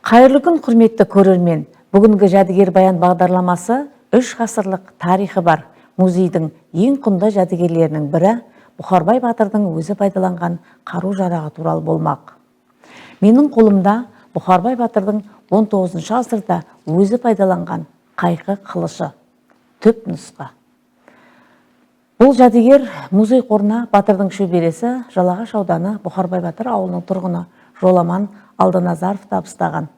Қайырлы күн, құрметті көрермен. Бүгінгі жәдігер баян бағдарламасы 3 ғасырлық тарихы бар музейдің ең құнды жәдігерлерінің бірі Бұхарбай батырдың өзі пайдаланған қару-жарағы туралы болмақ. Менің қолымда Бұхарбай батырдың 19 ғасырда өзі пайдаланған қайқы қылышы, түп нұсқа. Бұл жәдігер музей қорына батырдың шөбересі Жалағаш ауданы Бұхарбай батыр ауылының тұрғыны Жоламан Алдыназаров табыстаған.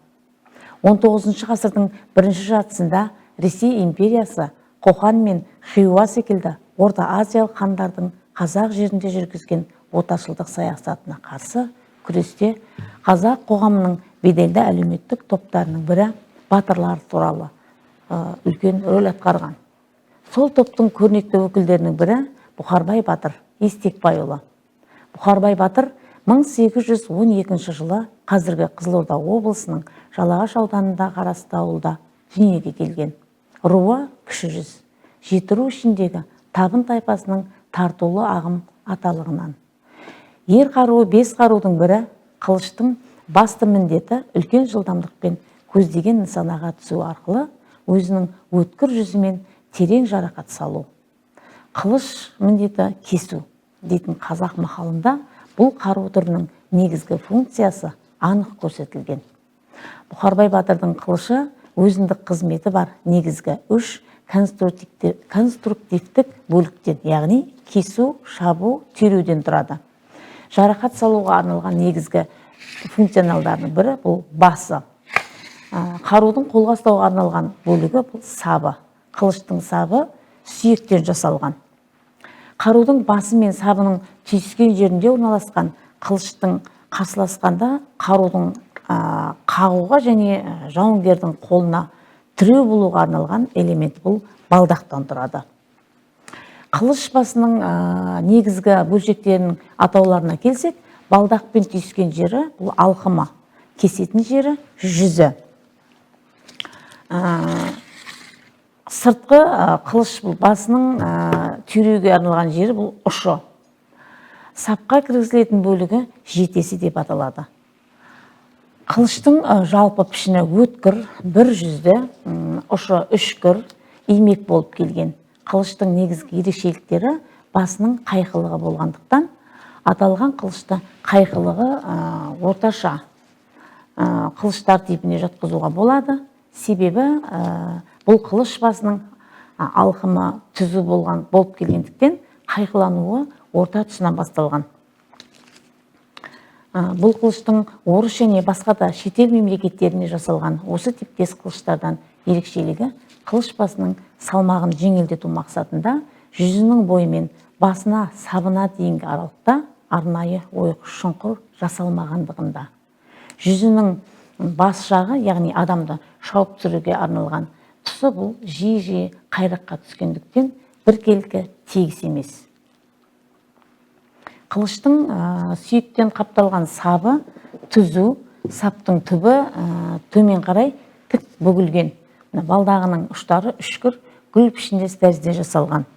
19 ғасырдың бірінші жартысында Ресей империясы Қоқан мен Хиуа секілді Орта Азиялық хандардың қазақ жерінде жүргізген отаршылдық саясатына қарсы күресте қазақ қоғамының беделді әлеуметтік топтарының бірі батырлар туралы үлкен рөл атқарған. Сол топтың көрнекті өкілдерінің бірі Бұхарбай батыр Естекбайұлы. Бұхарбай батыр 1812 жылы қазіргі Қызылорда облысының Жалағаш ауданында қарасты ауылда дүниеге келген. Руы кіші жүз, жеті ру ішіндегі табын тайпасының тартулы ағым аталығынан. Ер қаруы 5 қарудың бірі, қылыштың басты міндеті үлкен жылдамдықпен көздеген нысанаға түсу арқылы өзінің өткір жүзімен терең жарақат салу. Қылыш міндеті кесу дейтін қазақ мақалында бұл қару түрінің негізгі функциясы анық көрсетілген. Бұхарбай батырдың қылышы өзіндік қызметі бар негізгі 3 конструктивтік бөліктен, яғни кесу, шабу, түйреуден тұрады. Жарақат салуға арналған негізгі функционалдарының бірі бұл басы. Қарудың қолға ұстауға арналған бөлігі бұл сабы. Қылыштың сабы сүйектен жасалған. Қарудың басы мен сабының түйіскен жерінде орналасқан қылыштың қарсыласқанда қарудың қағуға және жауынгердің қолына тіреу болуға арналған элемент бұл балдақтан тұрады. Қылыш басының негізгі бөлшектерінің атауларына келсек, балдақпен түйіскен жері бұл алқымы, кесетін жері жүзі. Сыртқы қылыш бұл басының түйреуге арналған жері бұл ұшы. Сапқа кіргізілетін бөлігі жетесі деп аталады. Қылыштың жалпы пішіні өткір, бір жүзді, ұшы үшкір, имек болып келген. Қылыштың негізгі ерекшеліктері басының қайқылығы болғандықтан, аталған қылышты қайқылығы орташа қылыштар типіне жатқызуға болады. Себебі бұл қылыш басының алқымы түзу болып келгендіктен қайқылануы орта тұсынан басталған. Бұл қылыштың орыс және басқа да шетел мемлекеттеріне жасалған осы типтес қылыштардан ерекшелігі қылыш басының салмағын жеңілдету мақсатында жүзінің бойымен басына сабына дейінгі аралықта арнайы ойық шұңқыр жасалмағандығында. Жүзінің бас жағы, яғни адамды шауып түсіруге арналған тұсы бұл жиі қайраққа түскендіктен біркелкі тегіс емес. Қылыштың сүйектен қапталған сабы түзу, саптың түбі төмен қарай тік бүгілген. Балдағының ұштары үшкір, гүл пішіндес тәрізде жасалған.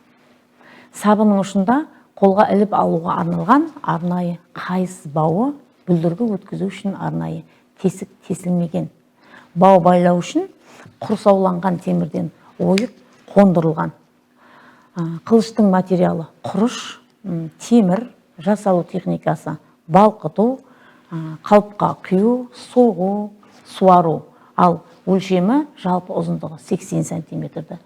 Сабының ұшында қолға іліп алуға арналған арнайы қайыс бауы, бүлдіргі өткізу үшін арнайы тесік тесілмеген. Бау байлау үшін құрсауланған темірден ойып қондырылған. Қылыштың материалы құрыш, темір, жасалу техникасы балқыту, қалыпқа құю, соғу, суару. Ал өлшемі жалпы ұзындығы 80 сантиметрді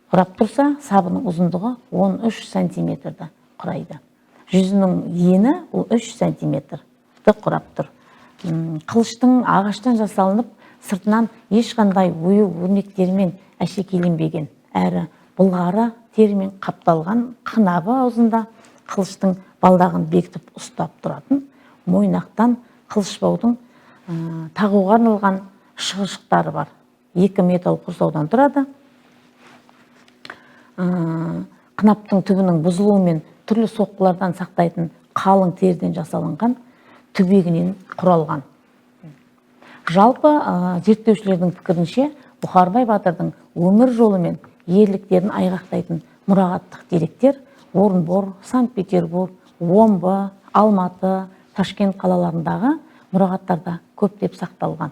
құрап тұрса, сабының ұзындығы 13 сантиметрді құрайды. Жүзінің ені 3 сантиметрді құрап тұр. Қылыштың ағаштан жасалынып, сыртынан ешқандай ою өрнектерімен әшекейленбеген, әрі былғары терімен қапталған қынабы аузында қылыштың балдағын бекітіп ұстап тұратын мойнақтан қылышбаудың тағуға арналған шығыршықтары бар. 2 металл құрсаудан тұрады. Қынаптың түбінің бұзылуы мен түрлі соққылардан сақтайтын қалың теріден жасалынған түбегінен құралған. Жалпы зерттеушілердің пікірінше Бұхарбай батырдың өмір жолы мен ерліктерін айғақтайтын мұрағаттық деректер Орынбор, Санкт-Петербург, Омбы, Алматы, Ташкент қалаларындағы мұрағаттарда көптеп сақталған.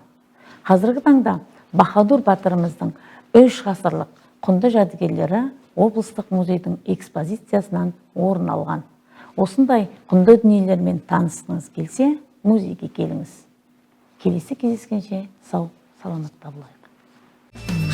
Қазіргі таңда Баһадур батырымыздың 3 ғасырлық құнды жәдігерлері облыстық музейдің экспозициясынан орын алған. Осындай құнды дүниелермен танысқыңыз келсе, музейге келіңіз. Келесі кездескенше сау, саламатта болайық.